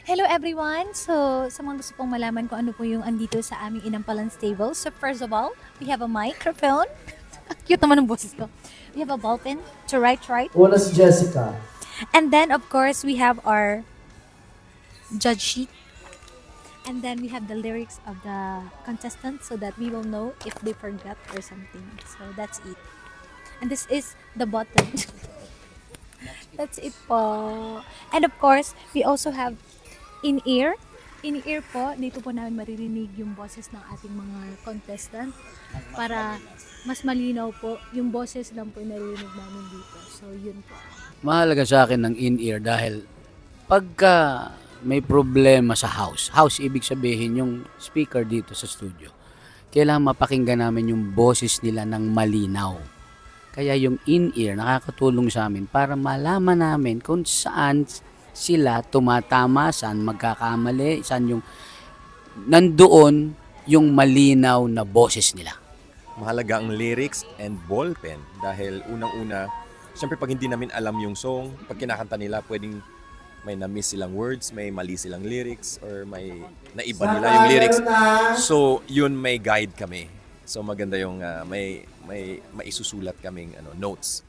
Hello everyone! So, sa mga gusto pong malaman kung ano po yung andito sa aming Inampalan Stable. So, first of all, we have a microphone. Cute naman ang boses ko. We have a ball pen to write. Una si Jessica. And then, of course, we have our judge sheet. And then we have the lyrics of the contestants so that we will know if they forgot or something. So, that's it. And this is the button. That's it po. And of course, we also have in-ear. In-ear po, dito po namin maririnig yung boses ng ating mga contestant para mas malinaw po. Yung boses lang po yung naririnig namin dito. So, yun po. Mahalaga sa akin ng in-ear dahil pagka may problema sa house ibig sabihin yung speaker dito sa studio, kailangan mapakinggan namin yung boses nila ng malinaw. Kaya yung in-ear nakakatulong sa amin para malaman namin kung saan sila tumatama, saan magkakamali, saan yung nandoon yung malinaw na boses nila. Mahalaga ang lyrics and ballpen dahil unang-una, siyempre pag hindi namin alam yung song, pag kinakanta nila, pwedeng may na-miss silang words, may mali silang lyrics, or may naiba nila yung lyrics. So, yun may guide kami. So, maganda yung may isusulat kaming notes